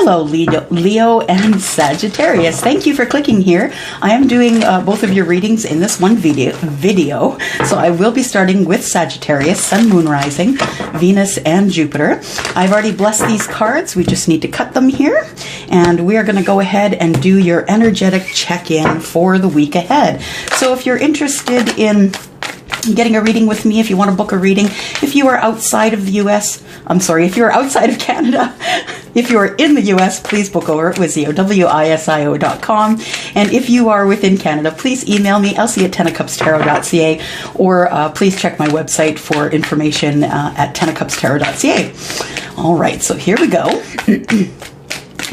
Hello, Leo and Sagittarius. Thank you for clicking here. I am doing both of your readings in this one video. So I will be starting with Sagittarius, Sun, Moon, Rising, Venus, and Jupiter. I've already blessed these cards. We just need to cut them here. And we are going to go ahead and do your energetic check-in for the week ahead. So if you're interested in getting a reading with me, if you want to book a reading, if you are outside of the US, if you're outside of Canada, if you are in the US, please book over at WISIO, WISIO.com. And if you are within Canada, please email me, 𝚂𝚚𝚛𝚒𝚘𝚗𝚒𝚗 or please check my website for information at 𝚂𝚚𝚛𝚒𝚗𝚒. All right, so here we go.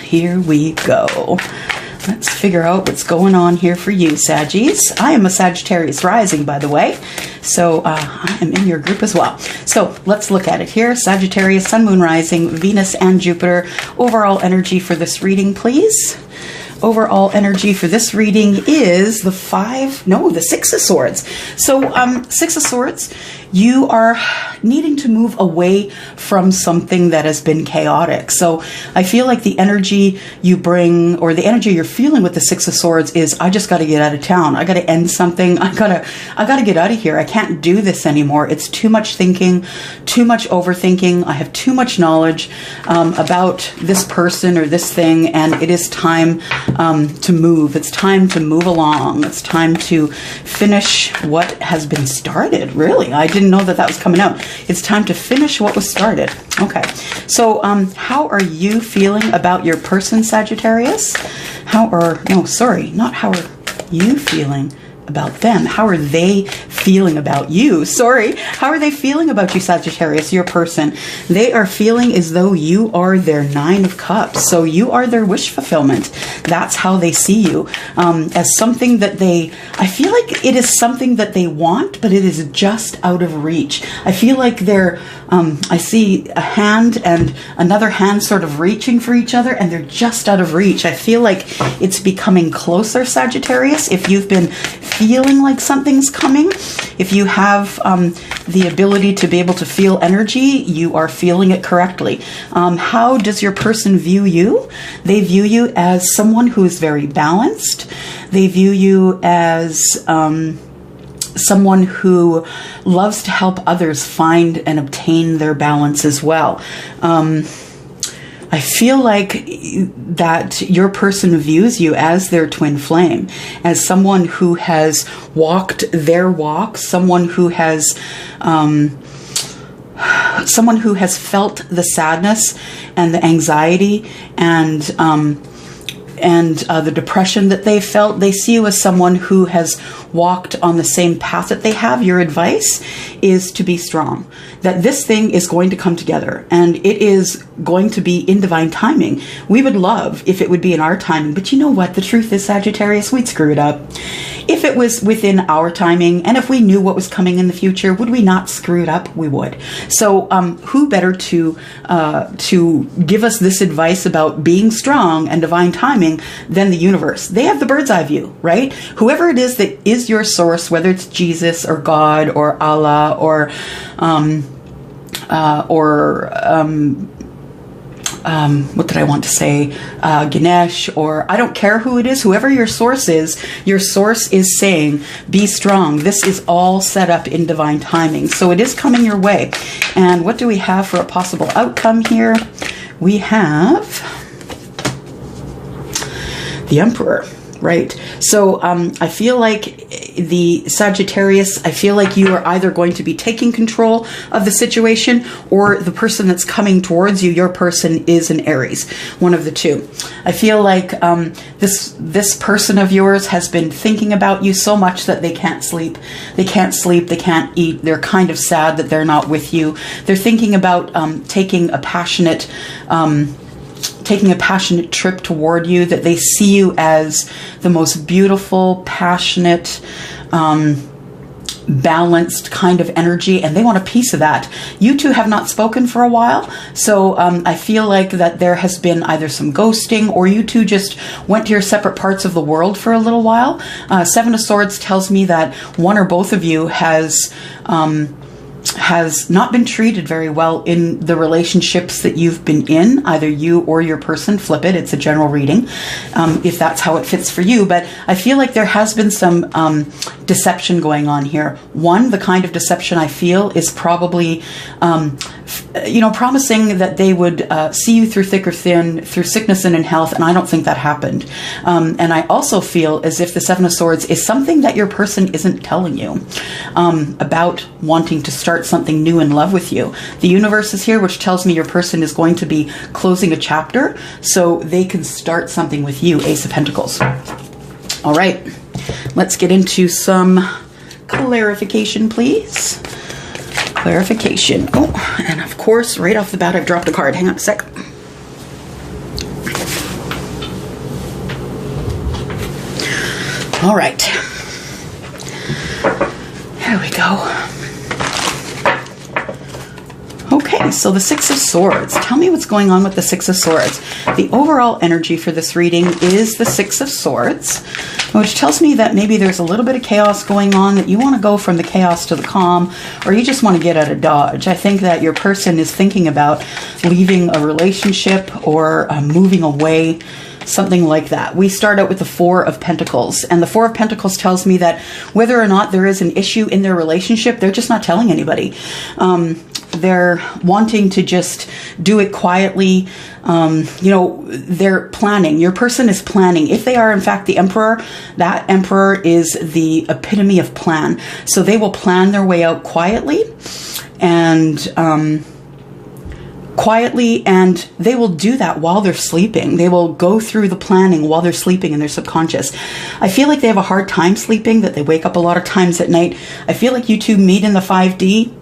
Here we go. Let's figure out what's going on here for you, Saggies. I am a Sagittarius rising, by the way, so I am in your group as well. So let's look at it here. Sagittarius, Sun, Moon, Rising, Venus, and Jupiter. Overall energy for this reading, please. Overall energy for this reading is the Six of Swords. So Six of Swords, you are needing to move away from something that has been chaotic. So I feel like the energy you bring, or the energy you're feeling with the Six of Swords, is I just got to get out of town. I got to end something. I gotta get out of here. I can't do this anymore. It's too much thinking, too much overthinking. I have too much knowledge about this person or this thing, and it is time to move. It's time to move along. It's time to finish what has been started, really. I didn't know that was coming out. It's time to finish what was started. Okay. So how are you feeling about your person, Sagittarius? Not how are you feeling about them? How are they feeling about you? How are they feeling about you, Sagittarius, your person? They are feeling as though you are their Nine of Cups. So you are their wish fulfillment. That's how they see you, as something that I feel like it is something that they want, but it is just out of reach. I feel like I see a hand and another hand sort of reaching for each other, and they're just out of reach. I feel like it's becoming closer, Sagittarius. If you've been feeling like something's coming, if you have the ability to be able to feel energy, you are feeling it correctly. How does your person view you? They view you as someone who is very balanced. They view you as someone who loves to help others find and obtain their balance as well. I feel like that your person views you as their twin flame, as someone who has walked their walk, someone who has felt the sadness and the anxiety and the depression that they felt. They see you as someone who has walked on the same path that they have. Your advice is to be strong, that this thing is going to come together, and it is going to be in divine timing. We would love if it would be in our timing, but you know what? The truth is, Sagittarius, we'd screw it up. If it was within our timing, and if we knew what was coming in the future, would we not screw it up? We would. So who better to give us this advice about being strong and divine timing than the universe? They have the bird's eye view, right? Whoever it is that is your source, whether it's Jesus or God or Allah or what did I want to say? Ganesh, or I don't care who it is, whoever your source is saying, be strong. This is all set up in divine timing. So it is coming your way. And what do we have for a possible outcome here? We have the Emperor. Right. So I feel like the Sagittarius, I feel like you are either going to be taking control of the situation, or the person that's coming towards you, your person, is an Aries. One of the two. I feel like this person of yours has been thinking about you so much that they can't sleep. They can't sleep. They can't eat. They're kind of sad that they're not with you. They're thinking about taking a passionate trip toward you, that they see you as the most beautiful, passionate, balanced kind of energy, and they want a piece of that. You two have not spoken for a while, so I feel like that there has been either some ghosting, or you two just went to your separate parts of the world for a little while. Seven of Swords tells me that one or both of you has has not been treated very well in the relationships that you've been in, either you or your person. Flip it, it's a general reading, if that's how it fits for you. But I feel like there has been some deception going on here. One, the kind of deception I feel is probably, promising that they would see you through thick or thin, through sickness and in health, and I don't think that happened. And I also feel as if the Seven of Swords is something that your person isn't telling you about wanting to start something new in love with you. The universe is here, which tells me your person is going to be closing a chapter so they can start something with you. Ace of Pentacles. All right, let's get into some clarification, please. Clarification. Oh, and of course, right off the bat, I've dropped a card. Hang on a sec. All right. Here we go. Okay, so the Six of Swords. Tell me what's going on with the Six of Swords. The overall energy for this reading is the Six of Swords, which tells me that maybe there's a little bit of chaos going on, that you want to go from the chaos to the calm, or you just want to get out of Dodge. I think that your person is thinking about leaving a relationship or moving away, something like that. We start out with the Four of Pentacles, and the Four of Pentacles tells me that whether or not there is an issue in their relationship, they're just not telling anybody. They're wanting to just do it quietly. They're planning. Your person is planning. If they are, in fact, the Emperor, that Emperor is the epitome of plan. So they will plan their way out quietly, and they will do that while they're sleeping. They will go through the planning while they're sleeping in their subconscious. I feel like they have a hard time sleeping, that they wake up a lot of times at night. I feel like you two meet in the 5D.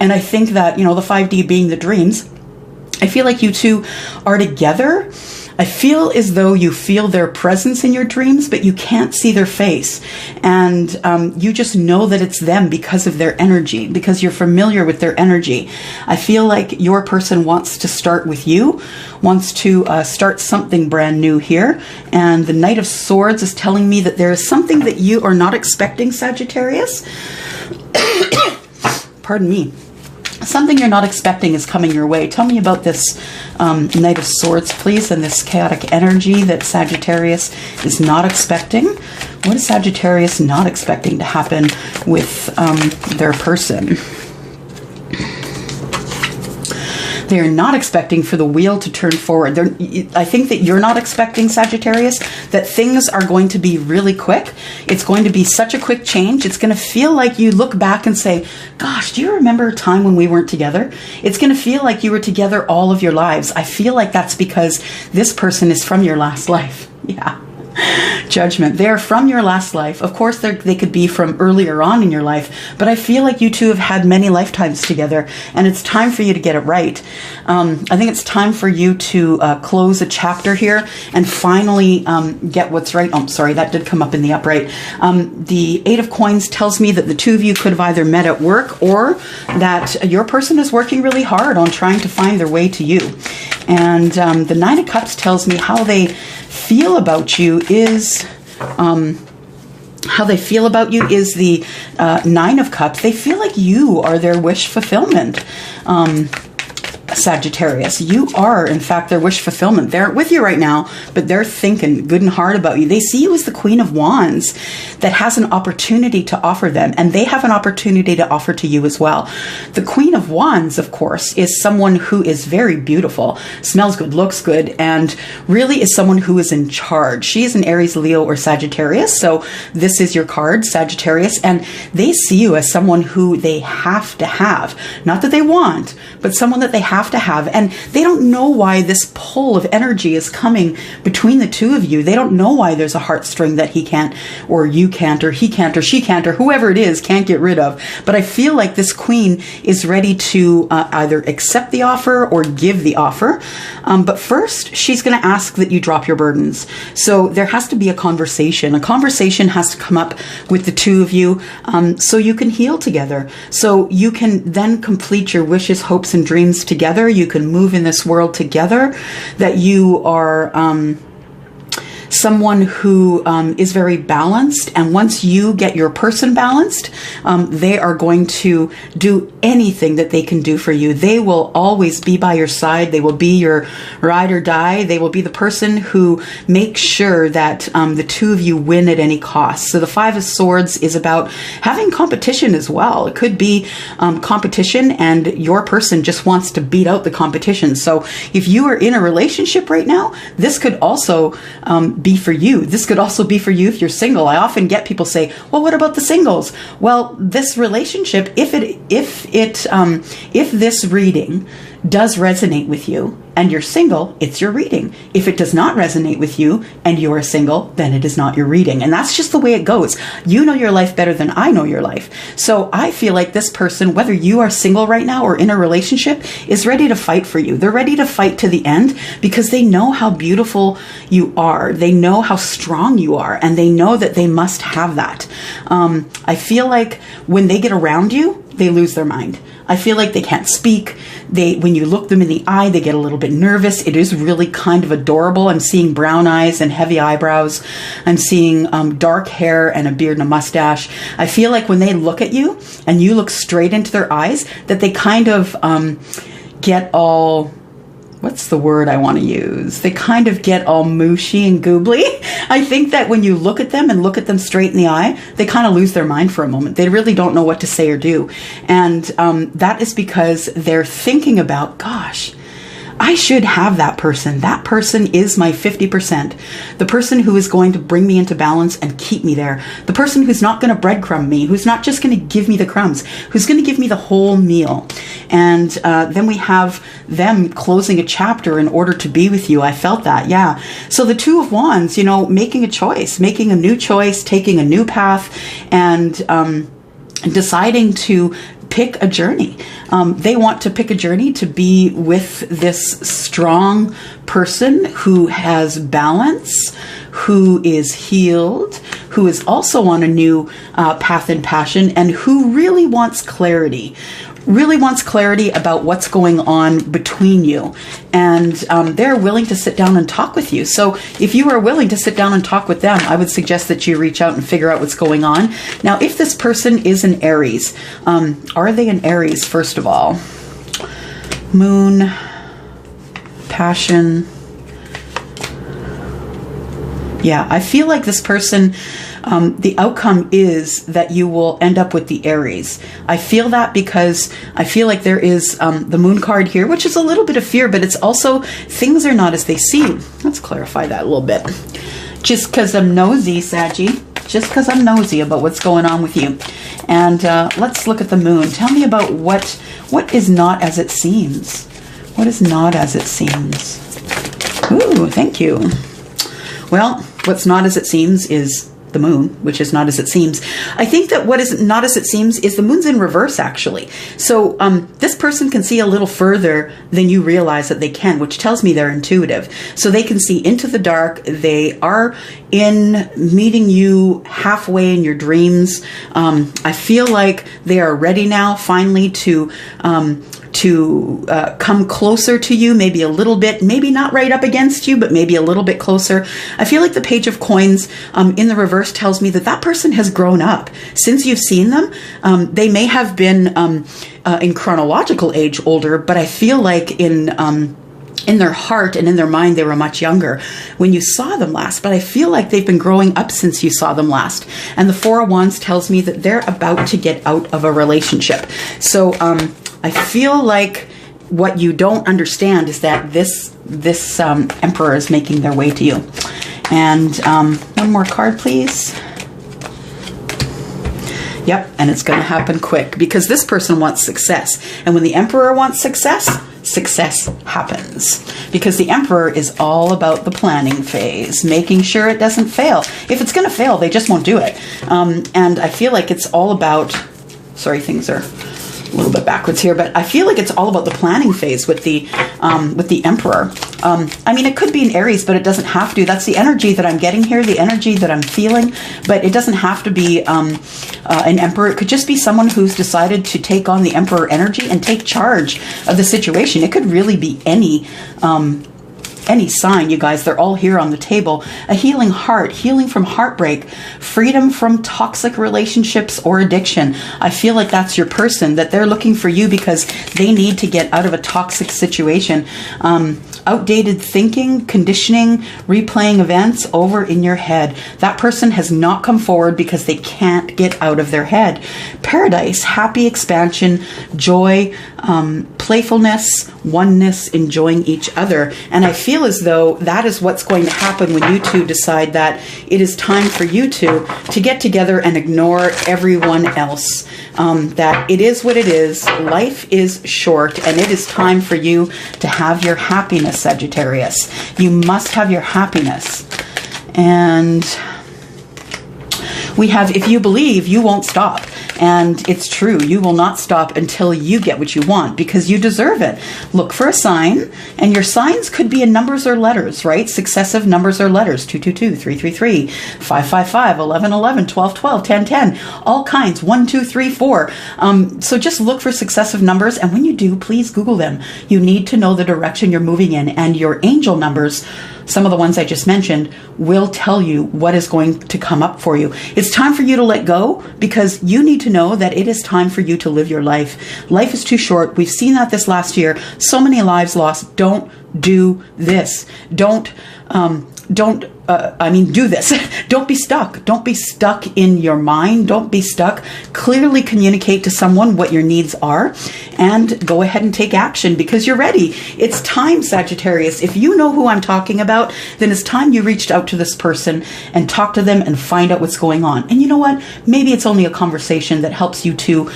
And I think that, the 5D being the dreams, I feel like you two are together. I feel as though you feel their presence in your dreams, but you can't see their face. And you just know that it's them because of their energy, because you're familiar with their energy. I feel like your person wants to start with you, wants to start something brand new here. And the Knight of Swords is telling me that there is something that you are not expecting, Sagittarius. Pardon me. Something you're not expecting is coming your way. Tell me about this Knight of Swords, please, and this chaotic energy that Sagittarius is not expecting. What is Sagittarius not expecting to happen with their person? They are not expecting for the wheel to turn forward. I think that you're not expecting, Sagittarius, that things are going to be really quick. It's going to be such a quick change. It's going to feel like you look back and say, gosh, do you remember a time when we weren't together? It's going to feel like you were together all of your lives. I feel like that's because this person is from your last life. Yeah. Judgment. They're from your last life. Of course, they could be from earlier on in your life, but I feel like you two have had many lifetimes together, and it's time for you to get it right. I think it's time for you to close a chapter here and finally get what's right. Oh, sorry, that did come up in the upright. The Eight of Coins tells me that the two of you could have either met at work, or that your person is working really hard on trying to find their way to you. And the Nine of Cups tells me how they feel about you is the Nine of Cups. They feel like you are their wish fulfillment. Sagittarius, you are in fact their wish fulfillment. They're with you right now, but they're thinking good and hard about you. They see you as the Queen of Wands that has an opportunity to offer them, and they have an opportunity to offer to you as well. The Queen of Wands, of course, is someone who is very beautiful, smells good, looks good, and really is someone who is in charge. She is an Aries, Leo, or Sagittarius, so this is your card, Sagittarius, and they see you as someone who they have to have. Not that they want, but someone that they have to have. And they don't know why this pull of energy is coming between the two of you. They don't know why there's a heartstring that he can't, or you can't, or he can't, or she can't, or whoever it is can't get rid of. But I feel like this queen is ready to either accept the offer or give the offer. But first, she's going to ask that you drop your burdens. So there has to be a conversation. A conversation has to come up with the two of you so you can heal together. So you can then complete your wishes, hopes, and dreams together. You can move in this world together, that you are someone who is very balanced. And once you get your person balanced, they are going to do anything that they can do for you. They will always be by your side. They will be your ride or die. They will be the person who makes sure that the two of you win at any cost. So the Five of Swords is about having competition as well. It could be competition and your person just wants to beat out the competition. So if you are in a relationship right now, this could also be for you. This could also be for you if you're single. I often get people say, well, what about the singles? Well, this relationship, if this reading does resonate with you and you're single, it's your reading. If it does not resonate with you and you are single, then it is not your reading. And that's just the way it goes. You know your life better than I know your life. So I feel like this person, whether you are single right now or in a relationship, is ready to fight for you. They're ready to fight to the end because they know how beautiful you are. They know how strong you are, and they know that they must have that. I feel like when they get around you, they lose their mind. I feel like they can't speak. When you look them in the eye, they get a little bit nervous. It is really kind of adorable. I'm seeing brown eyes and heavy eyebrows. I'm seeing dark hair and a beard and a mustache. I feel like when they look at you and you look straight into their eyes, that they kind of get all... what's the word I want to use? They kind of get all mushy and goobly. I think that when you look at them and look at them straight in the eye, they kind of lose their mind for a moment. They really don't know what to say or do. And that is because they're thinking about, gosh, I should have that person. That person is my 50%. The person who is going to bring me into balance and keep me there. The person who's not going to breadcrumb me, who's not just going to give me the crumbs, who's going to give me the whole meal. And then we have them closing a chapter in order to be with you. I felt that, yeah. So the Two of Wands, you know, making a choice, making a new choice, taking a new path, and deciding to pick a journey. They want to pick a journey to be with this strong person who has balance, who is healed, who is also on a new path and passion, and who really wants clarity. Really wants clarity about what's going on between you. And they're willing to sit down and talk with you. So if you are willing to sit down and talk with them, I would suggest that you reach out and figure out what's going on. Now, if this person is an Aries, are they an Aries, first of all? Moon, passion. Yeah, I feel like this person... the outcome is that you will end up with the Aries. I feel that because I feel like there is the Moon card here, which is a little bit of fear, but it's also things are not as they seem. Let's clarify that a little bit. Just because I'm nosy, Saggy. Just because I'm nosy about what's going on with you. And let's look at the Moon. Tell me about what is not as it seems. What is not as it seems? Ooh, thank you. Well, what's not as it seems is the Moon, which is not as it seems. I think that what is not as it seems is the Moon's in reverse, actually. So this person can see a little further than you realize that they can, which tells me they're intuitive. So they can see into the dark. They are in meeting you halfway in your dreams. I feel like they are ready now, finally, to come closer to you, maybe a little bit, maybe not right up against you, but maybe a little bit closer. I feel like the Page of Coins in the reverse tells me that that person has grown up. Since you've seen them, they may have been in chronological age older, but I feel like in their heart and in their mind, they were much younger when you saw them last. But I feel like they've been growing up since you saw them last. And the Four of Wands tells me that they're about to get out of a relationship. So I feel like what you don't understand is that this Emperor is making their way to you. And one more card, please. Yep, and it's going to happen quick because this person wants success. And when the Emperor wants success, success happens. Because the Emperor is all about the planning phase, making sure it doesn't fail. If it's going to fail, they just won't do it. And I feel like it's all about... Sorry, things are a little bit backwards here, but I feel like it's all about the planning phase with the Emperor. I mean, it could be an Aries, but it doesn't have to. That's the energy that I'm getting here, the energy that I'm feeling, but it doesn't have to be an Emperor. It could just be someone who's decided to take on the Emperor energy and take charge of the situation. It could really be any any sign, you guys, they're all here on the table. A healing heart, healing from heartbreak, freedom from toxic relationships or addiction. I feel like that's your person, that they're looking for you because they need to get out of a toxic situation. Outdated thinking, conditioning, replaying events over in your head. That person has not come forward because they can't get out of their head. Paradise, happy expansion, joy, playfulness, oneness, enjoying each other. And I feel as though that is what's going to happen when you two decide that it is time for you two to get together and ignore everyone else. That it is what it is. Life is short, and it is time for you to have your happiness, Sagittarius. You must have your happiness. And we have, if you believe, you won't stop. And it's true, you will not stop until you get what you want, because you deserve it. Look for a sign, and your signs could be in numbers or letters, right? Successive numbers or letters, 222, 333, 555, 1111, 1212, 1010, all kinds, 1, 2, 3, 4. So just look for successive numbers, and when you do, please Google them. You need to know the direction you're moving in, and your angel numbers, some of the ones I just mentioned, will tell you what is going to come up for you. It's time for you to let go, because you need to know that it is time for you to live your life. Life is too short. We've seen that this last year. So many lives lost. Don't do this. Do this. Don't be stuck. Don't be stuck in your mind. Don't be stuck. Clearly communicate to someone what your needs are and go ahead and take action because you're ready. It's time, Sagittarius. If you know who I'm talking about, then it's time you reached out to this person and talk to them and find out what's going on. And you know what? Maybe it's only a conversation that helps you to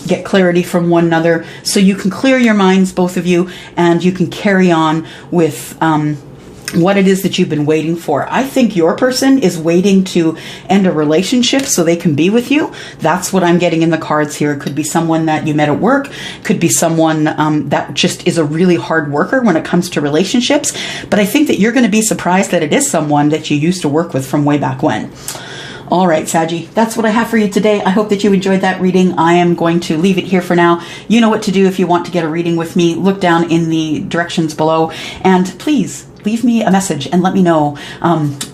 get clarity from one another so you can clear your minds, both of you, and you can carry on with what it is that you've been waiting for. I think your person is waiting to end a relationship so they can be with you. That's what I'm getting in the cards here. It could be someone that you met at work, could be someone that just is a really hard worker when it comes to relationships. But I think that you're going to be surprised that it is someone that you used to work with from way back when. All right, Saggy, that's what I have for you today. I hope that you enjoyed that reading. I am going to leave it here for now. You know what to do if you want to get a reading with me. Look down in the directions below, and please leave me a message and let me know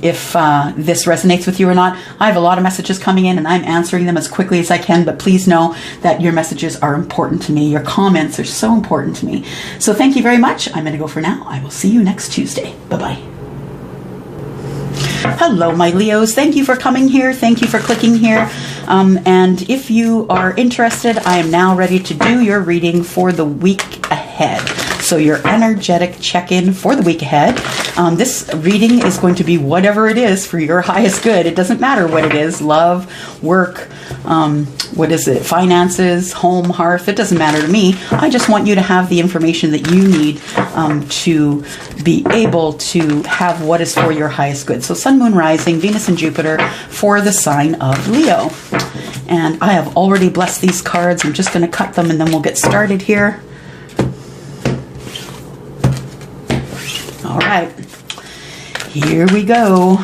if this resonates with you or not. I have a lot of messages coming in and I'm answering them as quickly as I can, but please know that your messages are important to me. Your comments are so important to me. So thank you very much. I'm going to go for now. I will see you next Tuesday. Bye-bye. Hello, my Leos. Thank you for coming here. Thank you for clicking here. And if you are interested, I am now ready to do your reading for the week ahead. So your energetic check-in for the week ahead. This reading is going to be whatever it is for your highest good. It doesn't matter what it is. Love, work, finances, home, hearth. It doesn't matter to me. I just want you to have the information that you need to be able to have what is for your highest good. So Sun, Moon, Rising, Venus, and Jupiter for the sign of Leo. And I have already blessed these cards. I'm just going to cut them and then we'll get started here. All right, here we go.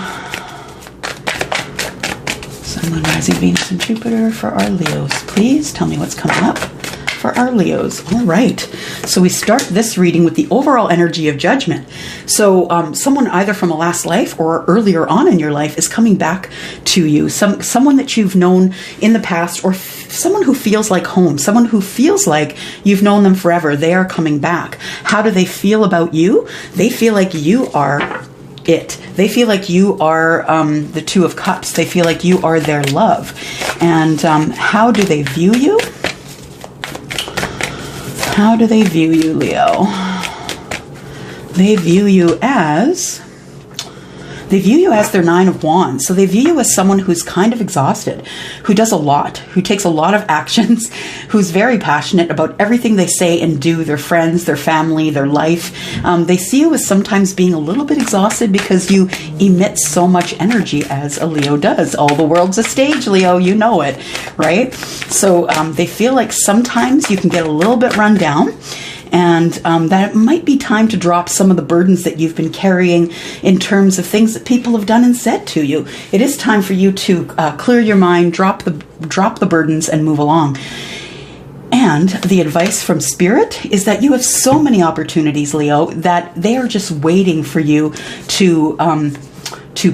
Sun, Moon, Rising, Venus, and Jupiter for our Leos. Please tell me what's coming up for our Leos. All right, so we start this reading with the overall energy of judgment. So someone either from a last life or earlier on in your life is coming back to you. Someone that you've known in the past, or someone who feels like home, someone who feels like you've known them forever. They are coming back. How do they feel about you? They feel like you are it. They feel like you are the Two of Cups. They feel like you are their love. And how do they view you? How do they view you, Leo? They view you as their Nine of Wands. So they view you as someone who's kind of exhausted, who does a lot, who takes a lot of actions, who's very passionate about everything they say and do, their friends, their family, their life. They see you as sometimes being a little bit exhausted because you emit so much energy, as a Leo does. All the world's a stage, Leo, you know it, right? So they feel like sometimes you can get a little bit run down, and that it might be time to drop some of the burdens that you've been carrying in terms of things that people have done and said to you. It is time for you to clear your mind, drop the burdens, and move along. And the advice from Spirit is that you have so many opportunities, Leo, that they are just waiting for you to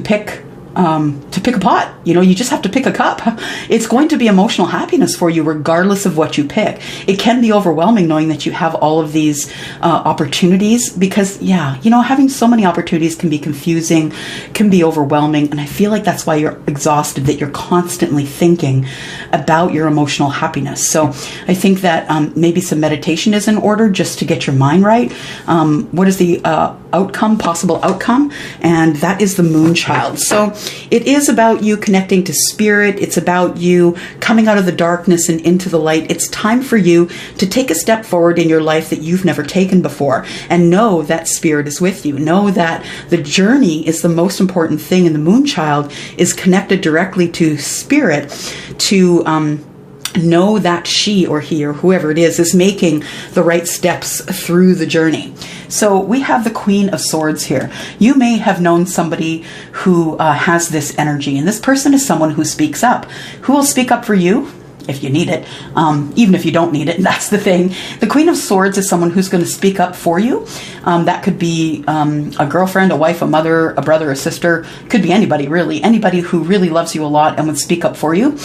pick a pot. You know, you just have to pick a cup. It's going to be emotional happiness for you regardless of what you pick. It can be overwhelming knowing that you have all of these opportunities because, yeah, you know, having so many opportunities can be confusing, can be overwhelming. And I feel like that's why you're exhausted, that you're constantly thinking about your emotional happiness. So I think that maybe some meditation is in order just to get your mind right. What is the possible outcome? And that is the moon child. So it is about you connecting to Spirit. It's about you coming out of the darkness and into the light. It's time for you to take a step forward in your life that you've never taken before, and know that Spirit is with you. Know that the journey is the most important thing, and the moon child is connected directly to Spirit to know that she or he or whoever it is making the right steps through the journey. So we have the Queen of Swords here. You may have known somebody who has this energy, and this person is someone who speaks up. Who will speak up for you? If you need it, even if you don't need it, that's the thing. The Queen of Swords is someone who's going to speak up for you. That could be a girlfriend, a wife, a mother, a brother, a sister. Could be anybody, really. Anybody who really loves you a lot and would speak up for you.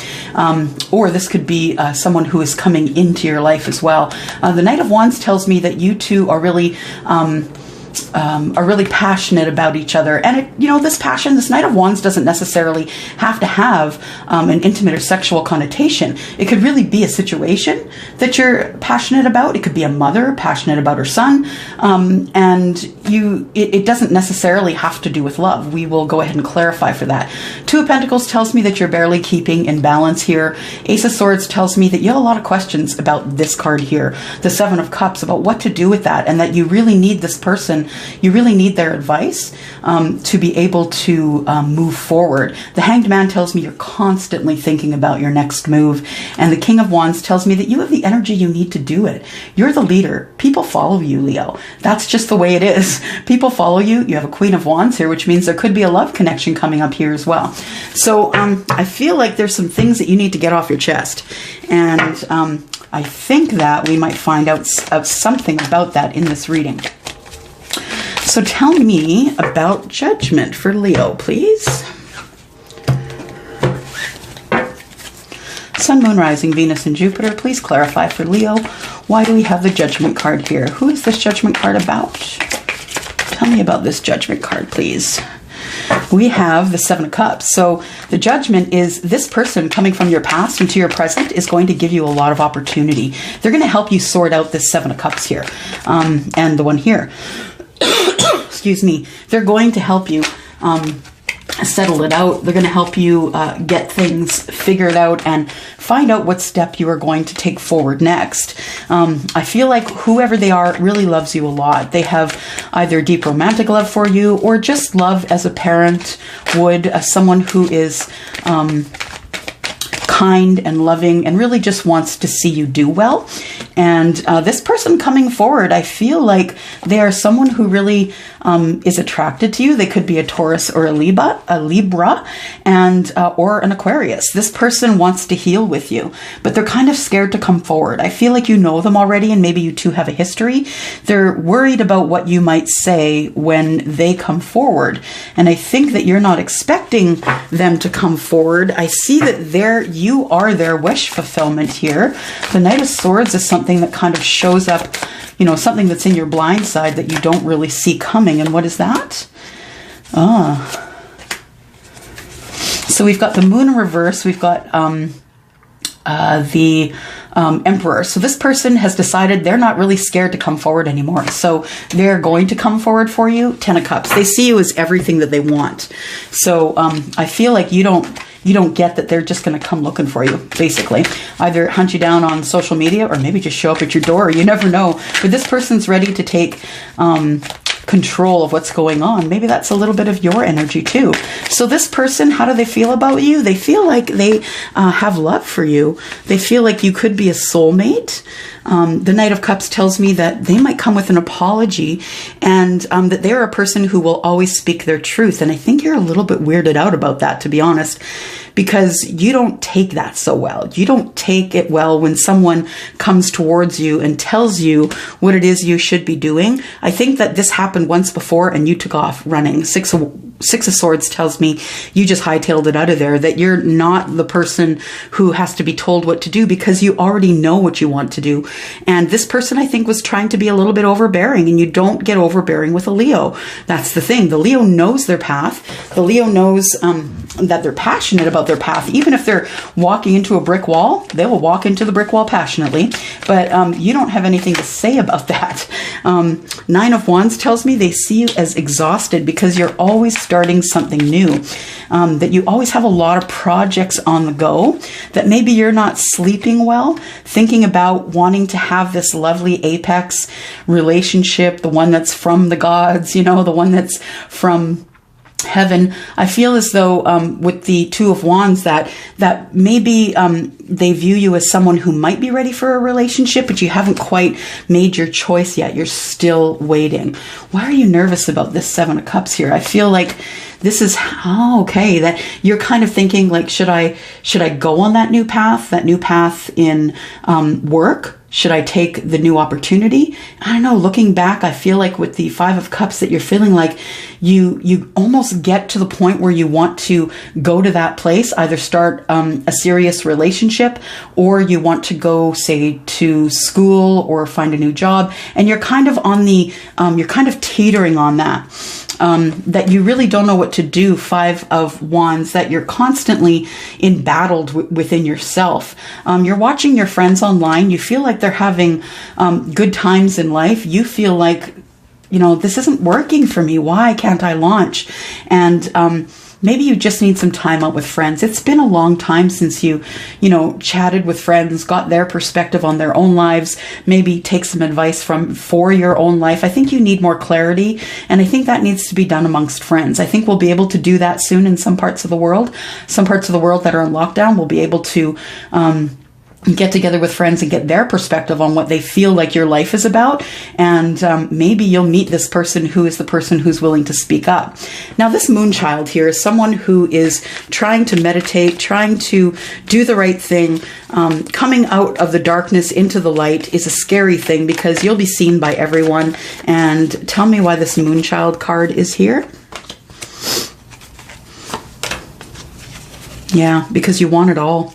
Or this could be someone who is coming into your life as well. The Knight of Wands tells me that you two are really passionate about each other. And this passion, this Knight of Wands doesn't necessarily have to have an intimate or sexual connotation. It could really be a situation that you're passionate about. It could be a mother passionate about her son. And it doesn't necessarily have to do with love. We will go ahead and clarify for that. Two of Pentacles tells me that you're barely keeping in balance here. Ace of Swords tells me that you have a lot of questions about this card here. The Seven of Cups, about what to do with that, and that you really need this person. You really need their advice to be able to move forward. The Hanged Man tells me you're constantly thinking about your next move. And the King of Wands tells me that you have the energy you need to do it. You're the leader. People follow you, Leo. That's just the way it is. People follow you. You have a Queen of Wands here, which means there could be a love connection coming up here as well. So I feel like there's some things that you need to get off your chest. And I think that we might find out something about that in this reading. So tell me about judgment for Leo, please. Sun, Moon, Rising, Venus, and Jupiter. Please clarify for Leo. Why do we have the Judgment card here? Who is this Judgment card about? Tell me about this Judgment card, please. We have the Seven of Cups. So the Judgment is this person coming from your past into your present is going to give you a lot of opportunity. They're going to help you sort out this Seven of Cups here and the one here. Excuse me. They're going to help you settle it out. They're going to help you get things figured out and find out what step you are going to take forward next. I feel like whoever they are really loves you a lot. They have either deep romantic love for you or just love as a parent would, someone who is kind and loving and really just wants to see you do well. And this person coming forward, I feel like they are someone who really is attracted to you. They could be a Taurus or a Libra, and or an Aquarius. This person wants to heal with you, but they're kind of scared to come forward. I feel like you know them already, and maybe you two have a history. They're worried about what you might say when they come forward, and I think that you're not expecting them to come forward. I see that you are their wish fulfillment here. The Knight of Swords is something that kind of shows up, something that's in your blind side that you don't really see coming. And what is that? So we've got the Moon in reverse. We've got the Emperor. So this person has decided they're not really scared to come forward anymore. So they're going to come forward for you. Ten of Cups. They see you as everything that they want. So I feel like you don't get that they're just going to come looking for you, basically. Either hunt you down on social media or maybe just show up at your door. You never know. But this person's ready to take control of what's going on. Maybe that's a little bit of your energy too. So this person, how do they feel about you? They feel like they have love for you. They feel like you could be a soulmate. The Knight of Cups tells me that they might come with an apology, and that they're a person who will always speak their truth. And I think you're a little bit weirded out about that, to be honest, because you don't take that so well. You don't take it well when someone comes towards you and tells you what it is you should be doing. I think that this happened once before and you took off running. Six of Swords tells me you just hightailed it out of there, that you're not the person who has to be told what to do because you already know what you want to do. And this person, I think, was trying to be a little bit overbearing, and you don't get overbearing with a Leo. That's the thing. The Leo knows their path. The Leo knows that they're passionate about their path. Even if they're walking into a brick wall, they will walk into the brick wall passionately. But you don't have anything to say about that. Nine of Wands tells me they see you as exhausted because you're always starting something new. That you always have a lot of projects on the go, that maybe you're not sleeping well, thinking about wanting to have this lovely apex relationship, the one that's from the gods, you know, the one that's from heaven. I feel as though with the Two of Wands that maybe they view you as someone who might be ready for a relationship, but you haven't quite made your choice yet. You're still waiting. Why are you nervous about this Seven of Cups here? I feel like this is, okay, that you're kind of thinking like, should I go on that new path in work? Should I take the new opportunity? I don't know. Looking back, I feel like with the Five of Cups that you're feeling like you almost get to the point where you want to go to that place, either start a serious relationship, or you want to go, say, to school or find a new job. And you're kind of on the, you're kind of teetering on that. That you really don't know what to do, Five of Wands, that you're constantly embattled within yourself. You're watching your friends online. You feel like they're having good times in life. You feel like, you know, this isn't working for me. Why can't I launch? And maybe you just need some time out with friends. It's been a long time since you chatted with friends, got their perspective on their own lives, maybe take some advice for your own life. I think you need more clarity, and I think that needs to be done amongst friends. I think we'll be able to do that soon in some parts of the world. Some parts of the world that are in lockdown will be able to get together with friends and get their perspective on what they feel like your life is about. And maybe you'll meet this person who is the person who's willing to speak up. Now, this moon child here is someone who is trying to meditate, trying to do the right thing. Coming out of the darkness into the light is a scary thing because you'll be seen by everyone. And tell me why this moon child card is here. Yeah, because you want it all.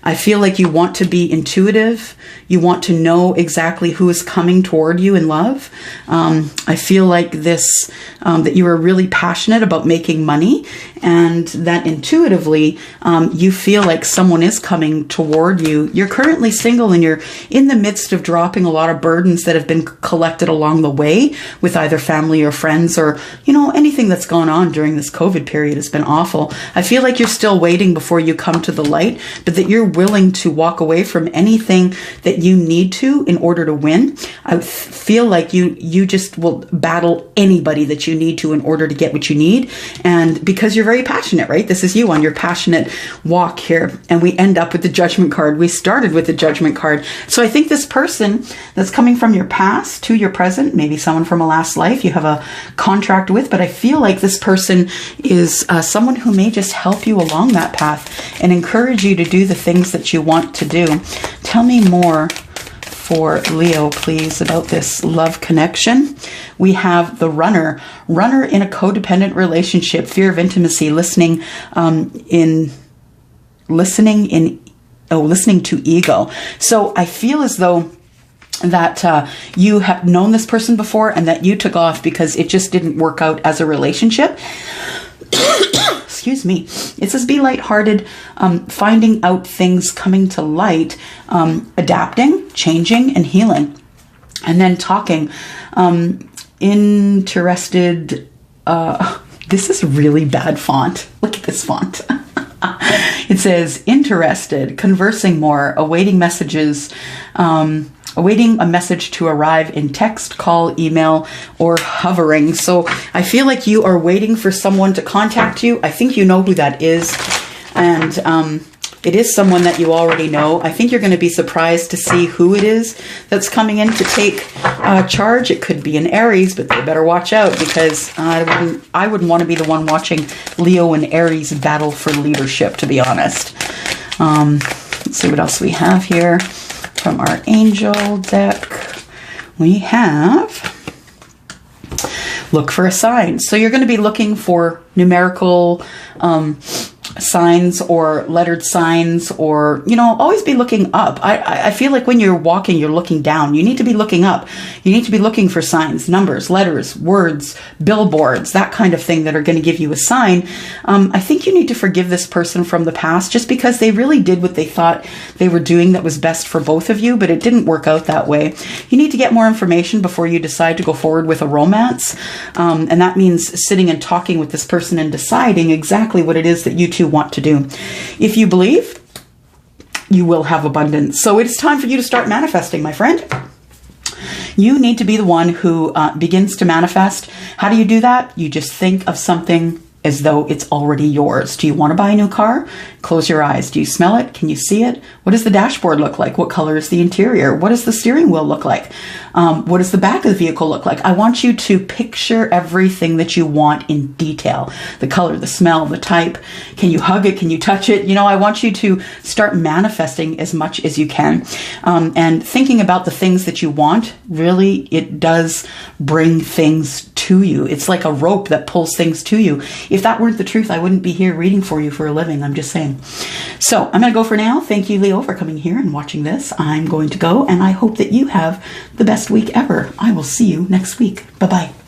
I feel like you want to be intuitive. You want to know exactly who is coming toward you in love. I feel like this, that you are really passionate about making money, and that intuitively you feel like someone is coming toward you. You're currently single, and you're in the midst of dropping a lot of burdens that have been collected along the way with either family or friends, or, you know, anything that's gone on during this COVID period has been awful. I feel like you're still waiting before you come to the light, but that you're willing to walk away from anything that you need to in order to win. I feel like you just will battle anybody that you need to in order to get what you need. And because you're very passionate, right? This is you on your passionate walk here. And we end up with the Judgment card. We started with the Judgment card. So I think this person that's coming from your past to your present, maybe someone from a last life you have a contract with, but I feel like this person is someone who may just help you along that path and encourage you to do the things that you want to do. Tell me more for Leo, please, about this love connection. We have the runner in a codependent relationship, fear of intimacy, listening to ego. So I feel as though that you have known this person before and that you took off because it just didn't work out as a relationship. Excuse me. It says be lighthearted, finding out things coming to light, adapting, changing, and healing. And then talking. Interested. This is really bad font. Look at this font. It says interested, conversing more, awaiting messages, awaiting a message to arrive in text, call, email, or hovering. So I feel like you are waiting for someone to contact you. I think you know who that is. And It is someone that you already know. I think you're going to be surprised to see who it is that's coming in to take charge. It could be an Aries, but they better watch out, because I wouldn't want to be the one watching Leo and Aries battle for leadership, to be honest. Let's see what else we have here from our angel deck. We have look for a sign. So you're going to be looking for numerical signs or lettered signs, or, you know, always be looking up. I feel like when you're walking, you're looking down. You need to be looking up. You need to be looking for signs, numbers, letters, words, billboards, that kind of thing that are going to give you a sign. I think you need to forgive this person from the past, just because they really did what they thought they were doing that was best for both of you, but it didn't work out that way. You need to get more information before you decide to go forward with a romance. And that means sitting and talking with this person and deciding exactly what it is that you two want to do. If you believe, you will have abundance. So it's time for you to start manifesting, my friend. You need to be the one who begins to manifest. How do you do that? You just think of something as though it's already yours. Do you want to buy a new car? Close your eyes. Do you smell it? Can you see it? What does the dashboard look like? What color is the interior? What does the steering wheel look like? What does the back of the vehicle look like? I want you to picture everything that you want in detail. The color, the smell, the type. Can you hug it? Can you touch it? You know, I want you to start manifesting as much as you can. And thinking about the things that you want, really, it does bring things to you. It's like a rope that pulls things to you. If that weren't the truth, I wouldn't be here reading for you for a living. I'm just saying. So I'm going to go for now. Thank you, Leo, for coming here and watching this. I'm going to go, and I hope that you have the best week ever. I will see you next week. Bye-bye.